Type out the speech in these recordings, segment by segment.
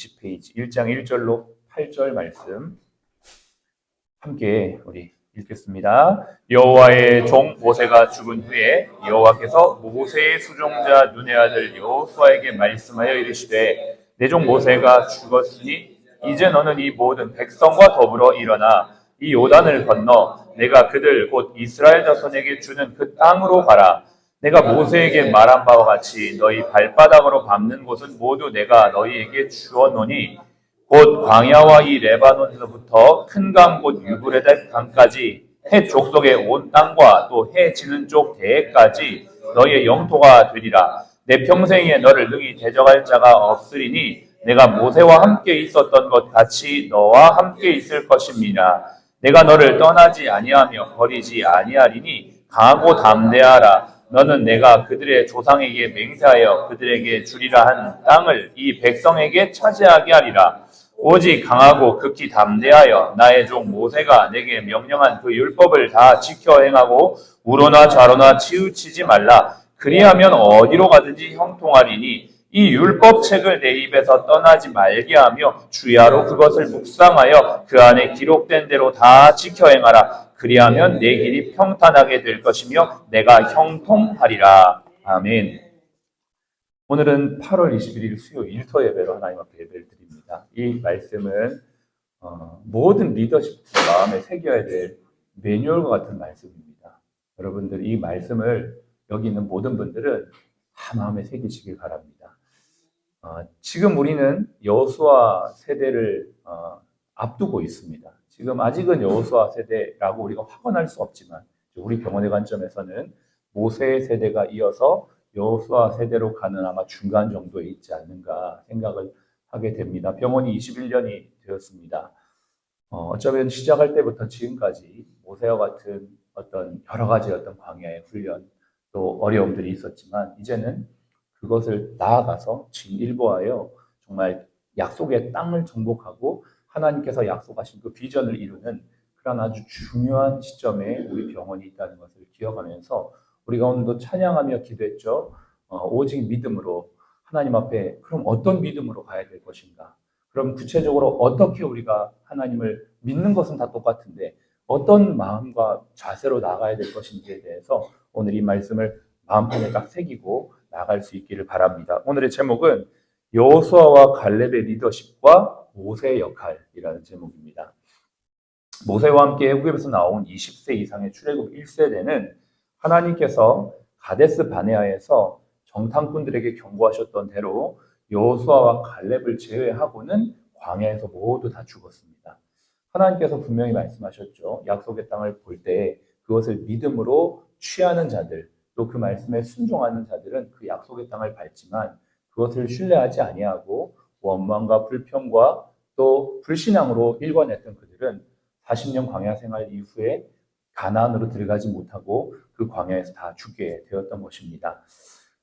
20페이지 1장 1절로 8절 말씀 함께 우리 읽겠습니다. 여호와의 종 모세가 죽은 후에 여호와께서 모세의 수종자 눈의 아들 여호수아에게 말씀하여 이르시되 내 종 모세가 죽었으니 이제 너는 이 모든 백성과 더불어 일어나 이 요단을 건너 내가 그들 곧 이스라엘 자손에게 주는 그 땅으로 가라. 내가 모세에게 말한 바와 같이 너희 발바닥으로 밟는 곳은 모두 내가 너희에게 주었노니 곧 광야와 이 레바논에서부터 큰 강 곧 유브레데 강까지 해 족속의 온 땅과 또 해 지는 쪽 대해까지 너희의 영토가 되리라. 내 평생에 너를 능히 대적할 자가 없으리니 내가 모세와 함께 있었던 것 같이 너와 함께 있을 것입니다. 내가 너를 떠나지 아니하며 버리지 아니하리니 강하고 담대하라. 너는 내가 그들의 조상에게 맹세하여 그들에게 주리라 한 땅을 이 백성에게 차지하게 하리라. 오직 강하고 극히 담대하여 나의 종 모세가 내게 명령한 그 율법을 다 지켜 행하고 우로나 좌로나 치우치지 말라. 그리하면 어디로 가든지 형통하리니 이 율법책을 내 입에서 떠나지 말게 하며 주야로 그것을 묵상하여 그 안에 기록된 대로 다 지켜 행하라. 그리하면 내 길이 평탄하게 될 것이며 내가 형통하리라. 아멘. 오늘은 8월 21일 수요일 일터 예배로 하나님 앞에 예배를 드립니다. 이 말씀은 모든 리더십 마음에 새겨야 될 매뉴얼과 같은 말씀입니다. 여러분들 이 말씀을 여기 있는 모든 분들은 다 마음에 새기시길 바랍니다. 지금 우리는 여호수아 세대를 앞두고 있습니다. 지금 아직은 여호수아 세대라고 우리가 확언할 수 없지만 우리 병원의 관점에서는 모세 세대가 이어서 여호수아 세대로 가는 아마 중간 정도에 있지 않는가 생각을 하게 됩니다. 병원이 21년이 되었습니다. 어쩌면 시작할 때부터 지금까지 모세와 같은 어떤 여러 가지 어떤 광야의 훈련 또 어려움들이 있었지만 이제는 그것을 나아가서 진일보하여 정말 약속의 땅을 정복하고 하나님께서 약속하신 그 비전을 이루는 그런 아주 중요한 시점에 우리 병원이 있다는 것을 기억하면서 우리가 오늘도 찬양하며 기도했죠. 오직 믿음으로 하나님 앞에 그럼 어떤 믿음으로 가야 될 것인가? 그럼 구체적으로 어떻게 우리가 하나님을 믿는 것은 다 똑같은데 어떤 마음과 자세로 나가야 될 것인지에 대해서 오늘 이 말씀을 마음판에 딱 새기고 나갈 수 있기를 바랍니다. 오늘의 제목은 여호수아와 갈렙의 리더십과 모세의 역할이라는 제목입니다. 모세와 함께 애굽에서 나온 20세 이상의 출애굽 1세대는 하나님께서 가데스 바네아에서 정탐꾼들에게 경고하셨던 대로 여호수아와 갈렙을 제외하고는 광야에서 모두 다 죽었습니다. 하나님께서 분명히 말씀하셨죠. 약속의 땅을 볼 때 그것을 믿음으로 취하는 자들, 또 그 말씀에 순종하는 자들은 그 약속의 땅을 밟지만 그것을 신뢰하지 아니하고 원망과 불평과 또 불신앙으로 일관했던 그들은 40년 광야 생활 이후에 가나안으로 들어가지 못하고 그 광야에서 다 죽게 되었던 것입니다.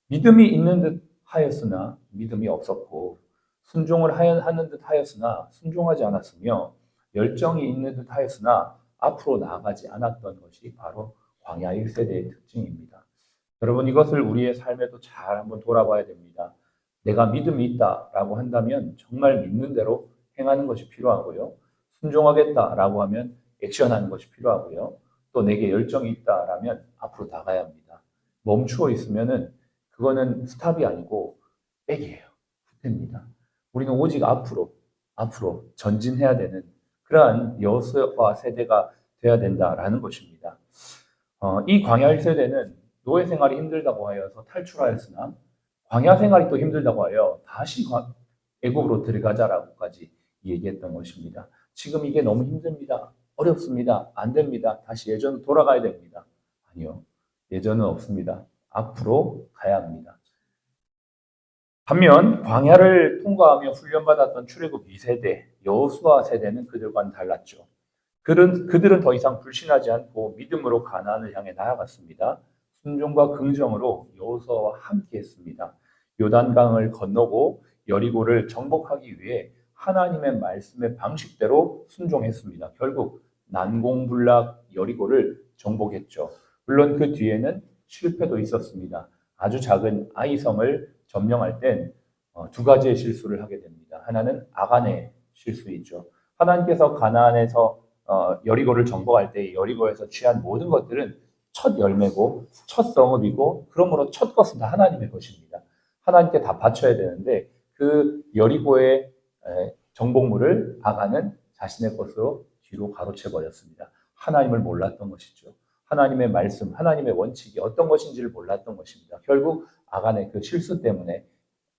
믿음이 있는 듯 하였으나 믿음이 없었고 순종을 하는 듯 하였으나 순종하지 않았으며 열정이 있는 듯 하였으나 앞으로 나아가지 않았던 것이 바로 광야 1세대의 특징입니다. 여러분 이것을 우리의 삶에도 잘 한번 돌아봐야 됩니다. 내가 믿음이 있다라고 한다면 정말 믿는 대로 행하는 것이 필요하고요. 순종하겠다라고 하면 액션하는 것이 필요하고요. 또 내게 열정이 있다라면 앞으로 나가야 합니다. 멈추어 있으면은 그거는 스탑이 아니고 백이에요. 후퇴입니다. 우리는 오직 앞으로 전진해야 되는 그러한 여호수아 세대가 되어야 된다라는 것입니다. 이 광야 1세대는 노예 생활이 힘들다고 하여서 탈출하였으나 광야 생활이 또 힘들다고 하여 다시 애굽으로 들어가자라고까지 얘기했던 것입니다. 지금 이게 너무 힘듭니다. 어렵습니다. 안 됩니다. 다시 예전으로 돌아가야 됩니다. 아니요. 예전은 없습니다. 앞으로 가야 합니다. 반면 광야를 통과하며 훈련받았던 출애굽 2세대, 여호수아 세대는 그들과는 달랐죠. 그들은 더 이상 불신하지 않고 믿음으로 가나안을 향해 나아갔습니다. 순종과 긍정으로 여호수아와 함께했습니다. 요단강을 건너고 여리고를 정복하기 위해 하나님의 말씀의 방식대로 순종했습니다. 결국 난공불락 여리고를 정복했죠. 물론 그 뒤에는 실패도 있었습니다. 아주 작은 아이성을 점령할 땐 두 가지의 실수를 하게 됩니다. 하나는 아간의 실수이죠. 하나님께서 가나안에서 여리고를 정복할 때 여리고에서 취한 모든 것들은 첫 열매고 첫 성읍이고 그러므로 첫 것은 다 하나님의 것입니다. 하나님께 다 바쳐야 되는데 그 여리고의 정복물을 아간은 자신의 것으로 뒤로 가로채 버렸습니다. 하나님을 몰랐던 것이죠. 하나님의 말씀, 하나님의 원칙이 어떤 것인지를 몰랐던 것입니다. 결국 아간의 그 실수 때문에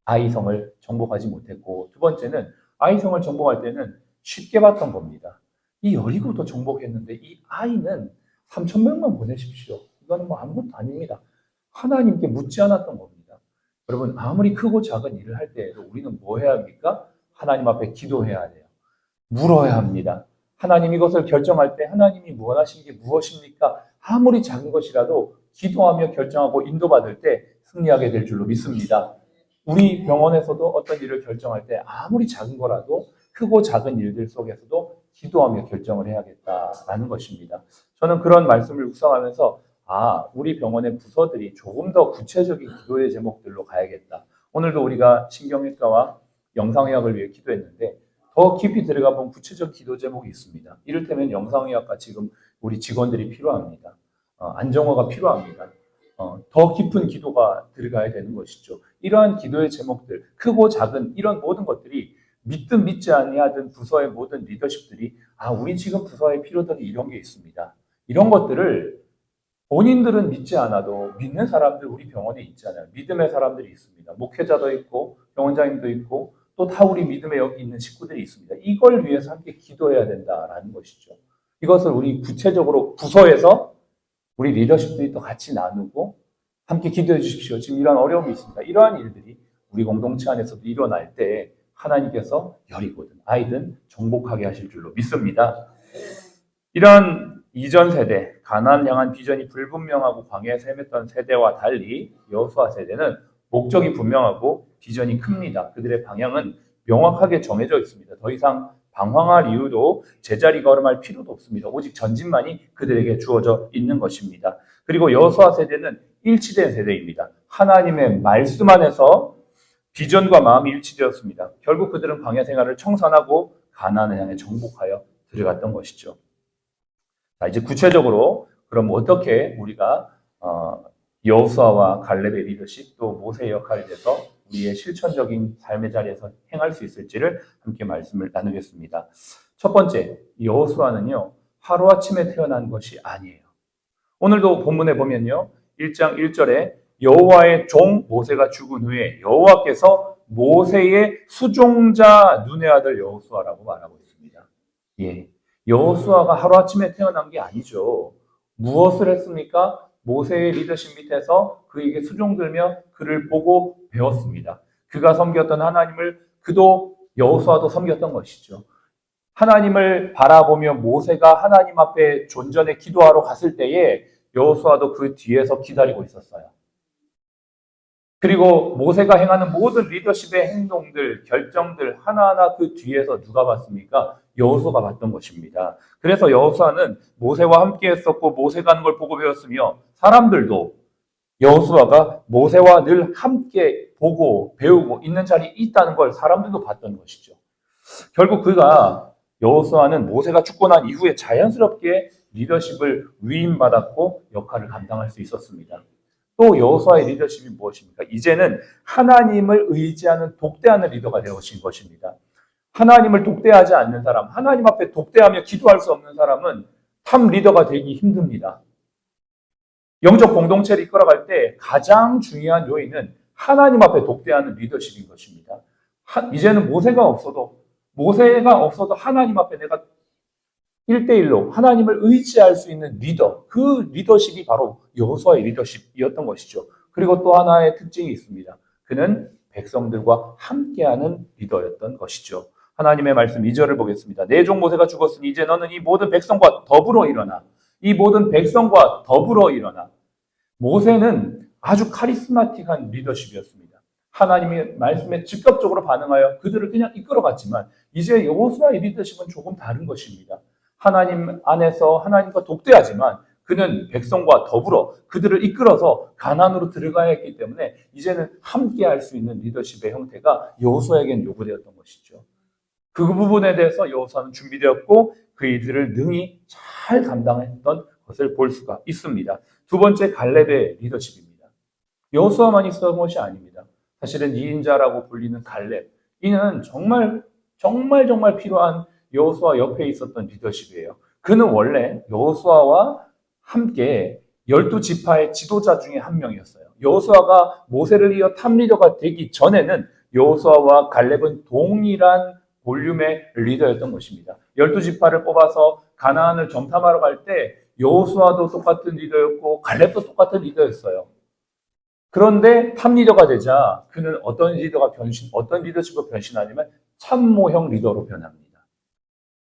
아이성을 정복하지 못했고, 두 번째는 아이성을 정복할 때는 쉽게 봤던 겁니다. 이 여리고도 정복했는데 이 아이는 3,000명만 보내십시오. 이건 뭐 아무것도 아닙니다. 하나님께 묻지 않았던 겁니다. 여러분, 아무리 크고 작은 일을 할 때에도 우리는 뭐 해야 합니까? 하나님 앞에 기도해야 돼요. 물어야 합니다. 하나님 이것을 결정할 때 하나님이 원하시는 게 무엇입니까? 아무리 작은 것이라도 기도하며 결정하고 인도받을 때 승리하게 될 줄로 믿습니다. 우리 병원에서도 어떤 일을 결정할 때 아무리 작은 거라도 크고 작은 일들 속에서도 기도하며 결정을 해야겠다라는 것입니다. 저는 그런 말씀을 묵상하면서 우리 병원의 부서들이 조금 더 구체적인 기도의 제목들로 가야겠다. 오늘도 우리가 신경외과와 영상의학을 위해 기도했는데 더 깊이 들어가 보면 구체적 기도 제목이 있습니다. 이를테면 영상의학과 지금 우리 직원들이 필요합니다. 안정화가 필요합니다. 더 깊은 기도가 들어가야 되는 것이죠. 이러한 기도의 제목들, 크고 작은 이런 모든 것들이 믿든 믿지 아니하든 부서의 모든 리더십들이 우리 지금 부서에 필요들이 이런 게 있습니다. 이런 것들을 본인들은 믿지 않아도 믿는 사람들 우리 병원에 있잖아요. 믿음의 사람들이 있습니다. 목회자도 있고 병원장님도 있고 또 다 우리 믿음에 여기 있는 식구들이 있습니다. 이걸 위해서 함께 기도해야 된다라는 것이죠. 이것을 우리 구체적으로 부서에서 우리 리더십들이 또 같이 나누고 함께 기도해 주십시오. 지금 이러한 어려움이 있습니다. 이러한 일들이 우리 공동체 안에서도 일어날 때 하나님께서 여리고든 아이든 정복하게 하실 줄로 믿습니다. 이런 이전 세대, 가나안 향한 비전이 불분명하고 광야에서 헤맸던 세대와 달리 여호수아 세대는 목적이 분명하고 비전이 큽니다. 그들의 방향은 명확하게 정해져 있습니다. 더 이상 방황할 이유도 제자리 걸음할 필요도 없습니다. 오직 전진만이 그들에게 주어져 있는 것입니다. 그리고 여호수아 세대는 일치된 세대입니다. 하나님의 말씀 안에서 비전과 마음이 일치되었습니다. 결국 그들은 광야 생활을 청산하고 가나안을 향해 정복하여 들어갔던 것이죠. 자, 이제 구체적으로 그럼 어떻게 우리가 여호수아와 갈렙의 리더십 또 모세의 역할에 대해서 우리의 실천적인 삶의 자리에서 행할 수 있을지를 함께 말씀을 나누겠습니다. 첫 번째, 여호수아는요 하루아침에 태어난 것이 아니에요. 오늘도 본문에 보면요 1장 1절에 여호와의 종 모세가 죽은 후에 여호와께서 모세의 수종자 눈의 아들 여호수아라고 말하고 있습니다. 예, 여호수아가 하루아침에 태어난 게 아니죠. 무엇을 했습니까? 모세의 리더십 밑에서 그에게 수종들며 그를 보고 배웠습니다. 그가 섬겼던 하나님을 그도 여호수아도 섬겼던 것이죠. 하나님을 바라보며 모세가 하나님 앞에 존전에 기도하러 갔을 때에 여호수아도 그 뒤에서 기다리고 있었어요. 그리고 모세가 행하는 모든 리더십의 행동들, 결정들 하나하나 그 뒤에서 누가 봤습니까? 여호수아가 봤던 것입니다. 그래서 여호수아는 모세와 함께 했었고 모세가 하는 걸 보고 배웠으며 사람들도 여호수아가 모세와 늘 함께 보고 배우고 있는 자리에 있다는 걸 사람들도 봤던 것이죠. 결국 여호수아는 모세가 죽고 난 이후에 자연스럽게 리더십을 위임받았고 역할을 감당할 수 있었습니다. 또 여호수아의 리더십이 무엇입니까? 이제는 하나님을 의지하는 독대하는 리더가 되어진 것입니다. 하나님을 독대하지 않는 사람, 하나님 앞에 독대하며 기도할 수 없는 사람은 탑 리더가 되기 힘듭니다. 영적 공동체를 이끌어갈 때 가장 중요한 요인은 하나님 앞에 독대하는 리더십인 것입니다. 이제는 모세가 없어도 하나님 앞에 내가 1대1로 하나님을 의지할 수 있는 리더, 그 리더십이 바로 여호수아의 리더십이었던 것이죠. 그리고 또 하나의 특징이 있습니다. 그는 백성들과 함께하는 리더였던 것이죠. 하나님의 말씀 2절을 보겠습니다. 내 종 모세가 죽었으니 이제 너는 이 모든 백성과 더불어 일어나. 이 모든 백성과 더불어 일어나. 모세는 아주 카리스마틱한 리더십이었습니다. 하나님의 말씀에 즉각적으로 반응하여 그들을 그냥 이끌어갔지만 이제 여호수아의 리더십은 조금 다른 것입니다. 하나님 안에서 하나님과 독대하지만 그는 백성과 더불어 그들을 이끌어서 가나안으로 들어가야 했기 때문에 이제는 함께 할 수 있는 리더십의 형태가 여호수아에게는 요구되었던 것이죠. 그 부분에 대해서 여호수아는 준비되었고 그이들을 능히 잘 감당했던 것을 볼 수가 있습니다. 두 번째, 갈렙의 리더십입니다. 여호수아만 있었던 것이 아닙니다. 사실은 2인자라고 불리는 갈렙, 이는 정말 필요한 여호수아 옆에 있었던 리더십이에요. 그는 원래 여호수아와 함께 12지파의 지도자 중에 한 명이었어요. 여호수아가 모세를 이어 탑리더가 되기 전에는 여호수아와 갈렙은 동일한 볼륨의 리더였던 것입니다. 12지파를 뽑아서 가나안을 정탐하러 갈 때 여호수아도 똑같은 리더였고 갈렙도 똑같은 리더였어요. 그런데 탑리더가 되자 그는 어떤 리더십으로 변신하냐면 참모형 리더로 변합니다.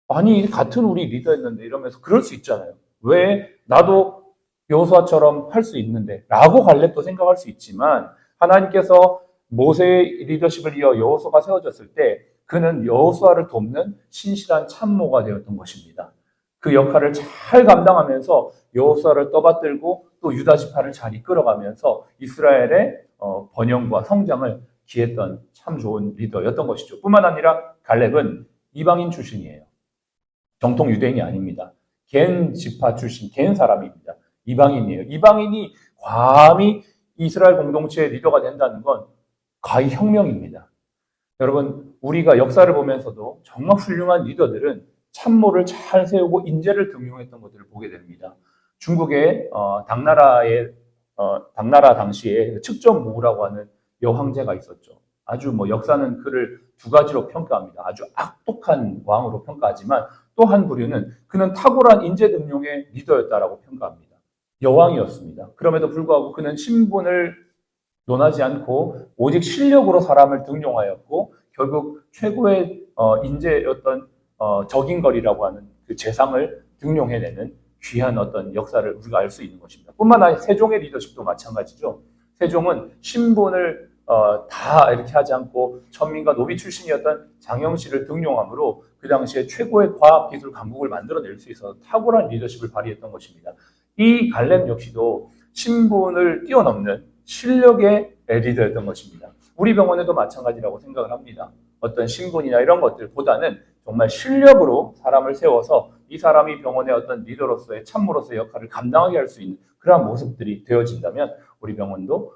아니, 같은 우리 리더였는데 이러면서 그럴 수 있잖아요. 왜 나도 여호수아처럼 할 수 있는데 라고 갈렙도 생각할 수 있지만 하나님께서 모세의 리더십을 이어 여호수아가 세워졌을 때 그는 여호수아를 돕는 신실한 참모가 되었던 것입니다. 그 역할을 잘 감당하면서 여호수아를 떠받들고 또 유다 지파를 잘 이끌어가면서 이스라엘의 번영과 성장을 기했던 참 좋은 리더였던 것이죠. 뿐만 아니라 갈렙은 이방인 출신이에요. 정통 유대인이 아닙니다. 겐 지파 출신, 겐 사람입니다. 이방인이에요. 이방인이 감히 이스라엘 공동체의 리더가 된다는 건 거의 혁명입니다. 여러분, 우리가 역사를 보면서도 정말 훌륭한 리더들은 참모를 잘 세우고 인재를 등용했던 것들을 보게 됩니다. 중국의 당나라 당시에 측정무라고 하는 여황제가 있었죠. 아주 역사는 그를 두 가지로 평가합니다. 아주 악독한 왕으로 평가하지만 또 한 부류는 그는 탁월한 인재 등용의 리더였다라고 평가합니다. 여왕이었습니다. 그럼에도 불구하고 그는 신분을 논하지 않고 오직 실력으로 사람을 등용하였고 결국 최고의 인재였던 적인거리라고 하는 그 재상을 등용해내는 귀한 어떤 역사를 우리가 알 수 있는 것입니다. 뿐만 아니라 세종의 리더십도 마찬가지죠. 세종은 신분을 다 이렇게 하지 않고 천민과 노비 출신이었던 장영실을 등용함으로 그 당시에 최고의 과학기술 강국을 만들어낼 수 있어서 탁월한 리더십을 발휘했던 것입니다. 이 갈렙 역시도 신분을 뛰어넘는 실력의 리더였던 것입니다. 우리 병원에도 마찬가지라고 생각을 합니다. 어떤 신분이나 이런 것들보다는 정말 실력으로 사람을 세워서 이 사람이 병원의 어떤 리더로서의 참모로서의 역할을 감당하게 할 수 있는 그러한 모습들이 되어진다면 우리 병원도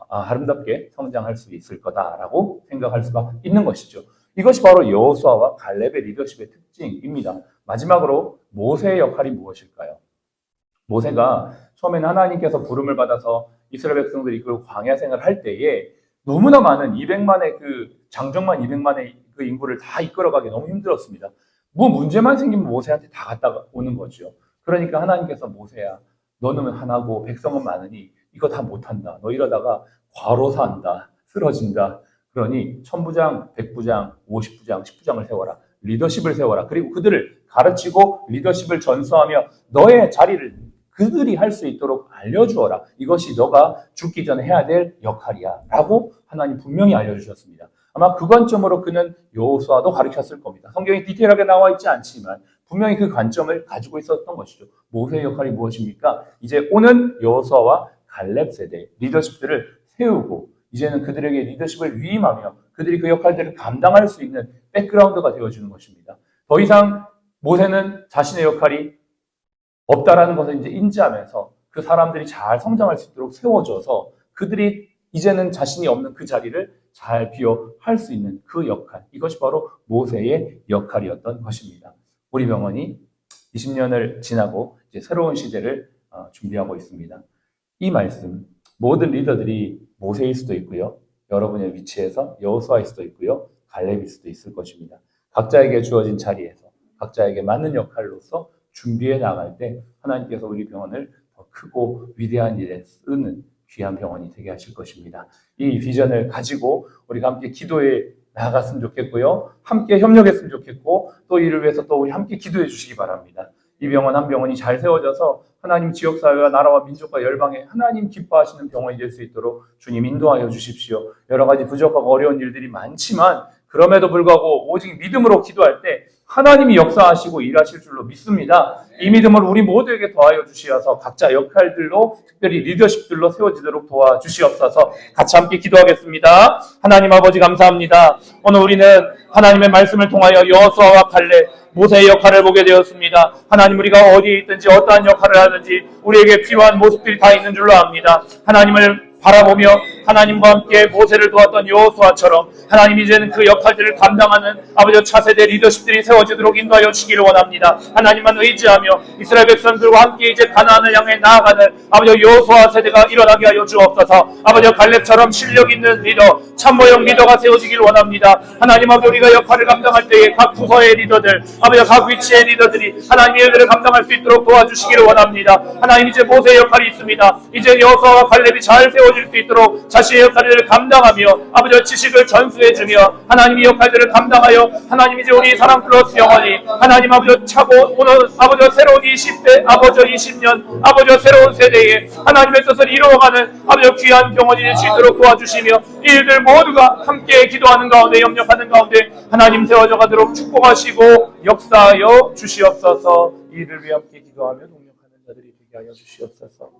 아름답게 성장할 수 있을 거다라고 생각할 수가 있는 것이죠. 이것이 바로 여호수아와 갈렙의 리더십의 특징입니다. 마지막으로 모세의 역할이 무엇일까요? 모세가 처음에는 하나님께서 부름을 받아서 이스라엘 백성들이 이끌고 광야 생활을 할 때에 너무나 많은 200만의 장정만 200만의 그 인구를 다 이끌어가기 너무 힘들었습니다. 뭐 문제만 생기면 모세한테 다 갔다 오는 거죠. 그러니까 하나님께서 모세야, 너는 하나고 백성은 많으니 이거 다 못한다. 너 이러다가 과로사한다. 쓰러진다. 그러니 1000부장, 100부장, 50부장, 10부장을 세워라. 리더십을 세워라. 그리고 그들을 가르치고 리더십을 전수하며 너의 자리를 그들이 할 수 있도록 알려주어라. 이것이 너가 죽기 전에 해야 될 역할이야. 라고 하나님 분명히 알려주셨습니다. 아마 그 관점으로 그는 여호수아도 가르쳤을 겁니다. 성경에 디테일하게 나와 있지 않지만 분명히 그 관점을 가지고 있었던 것이죠. 모세의 역할이 무엇입니까? 이제 오는 여호수아와 갈렙 세대 리더십들을 세우고 이제는 그들에게 리더십을 위임하며 그들이 그 역할들을 감당할 수 있는 백그라운드가 되어주는 것입니다. 더 이상 모세는 자신의 역할이 없다라는 것을 이제 인지하면서 그 사람들이 잘 성장할 수 있도록 세워줘서 그들이 이제는 자신이 없는 그 자리를 잘 비워할 수 있는 그 역할, 이것이 바로 모세의 역할이었던 것입니다. 우리 병원이 20년을 지나고 이제 새로운 시대를 준비하고 있습니다. 이 말씀, 모든 리더들이 모세일 수도 있고요. 여러분의 위치에서 여호수아일 수도 있고요. 갈렙일 수도 있을 것입니다. 각자에게 주어진 자리에서 각자에게 맞는 역할로서 준비해 나갈 때 하나님께서 우리 병원을 더 크고 위대한 일에 쓰는 귀한 병원이 되게 하실 것입니다. 이 비전을 가지고 우리가 함께 기도해 나아갔으면 좋겠고요. 함께 협력했으면 좋겠고 또 이를 위해서 또 우리 함께 기도해 주시기 바랍니다. 이 병원 한 병원이 잘 세워져서 하나님 지역사회와 나라와 민족과 열방에 하나님 기뻐하시는 병원이 될 수 있도록 주님 인도하여 주십시오. 여러 가지 부족하고 어려운 일들이 많지만 그럼에도 불구하고 오직 믿음으로 기도할 때 하나님이 역사하시고 일하실 줄로 믿습니다. 이 믿음을 우리 모두에게 더하여 주시어서 각자 역할들로 특별히 리더십들로 세워지도록 도와주시옵소서. 같이 함께 기도하겠습니다. 하나님 아버지 감사합니다. 오늘 우리는 하나님의 말씀을 통하여 여호수아와 갈렙, 모세의 역할을 보게 되었습니다. 하나님 우리가 어디에 있든지 어떠한 역할을 하든지 우리에게 필요한 모습들이 다 있는 줄로 압니다. 하나님을 바라보며 하나님과 함께 모세를 도왔던 여호수아처럼 하나님 이제는 그 역할들을 감당하는 아버지 차세대 리더십들이 세워지도록 인도하여 주시기를 원합니다. 하나님만 의지하며 이스라엘 백성들과 함께 이제 가나안을 향해 나아가는 아버지 여호수아 세대가 일어나게 하여 주옵소서. 아버지 갈렙처럼 실력 있는 리더, 참모형 리더가 세워지기를 원합니다. 하나님 아버지 우리가 역할을 감당할 때에 각 부서의 리더들, 아버지 각 위치의 리더들이 하나님의 일들을 감당할 수 있도록 도와주시기를 원합니다. 하나님 이제 모세의 역할이 있습니다. 이제 여호수아와 갈렙이 잘 세워질 수 있도록 자신의 역할을 감당하며 아버지 지식을 전수해주며 하나님의 역할들을 감당하여 하나님 이제 우리 사랑 플러스 영원히 하나님 아버지 차고 오늘 아버지 새로운 20대 아버지 20년 아버지 새로운 세대에 하나님의 뜻을 이루어가는 아버지 귀한 병원이 될 수 있도록 도와주시며 이들 모두가 함께 기도하는 가운데 협력하는 가운데 하나님 세워져 가도록 축복하시고 역사하여 주시옵소서. 이를 위해 함께 기도하며 동력하는 자들이 되게 하여 주시옵소서.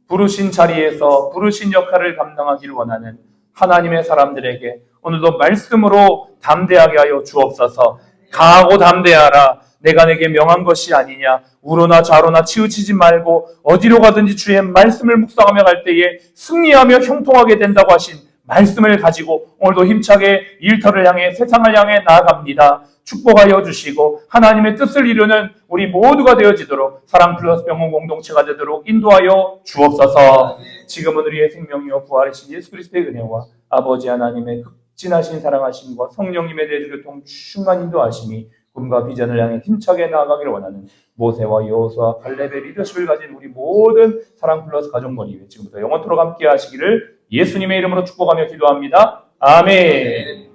부르신 자리에서 부르신 역할을 감당하기를 원하는 하나님의 사람들에게 오늘도 말씀으로 담대하게 하여 주옵소서. 강하고 담대하라. 내가 내게 명한 것이 아니냐. 우로나 좌로나 치우치지 말고 어디로 가든지 주의 말씀을 묵상하며 갈 때에 승리하며 형통하게 된다고 하신 말씀을 가지고 오늘도 힘차게 일터를 향해 세상을 향해 나아갑니다. 축복하여 주시고 하나님의 뜻을 이루는 우리 모두가 되어지도록 사랑 플러스 병원 공동체가 되도록 인도하여 주옵소서. 지금은 우리의 생명이요 부활이신 예수 그리스도의 은혜와 아버지 하나님의 극진하신 사랑하심과 성령님의 대주교통 충만 인도하심이 꿈과 비전을 향해 힘차게 나아가기를 원하는 모세와 여호수아 갈렙의 리더십을 가진 우리 모든 사랑 플러스 가족머리 지금부터 영원토록 함께 하시기를 예수님의 이름으로 축복하며 기도합니다. 아멘.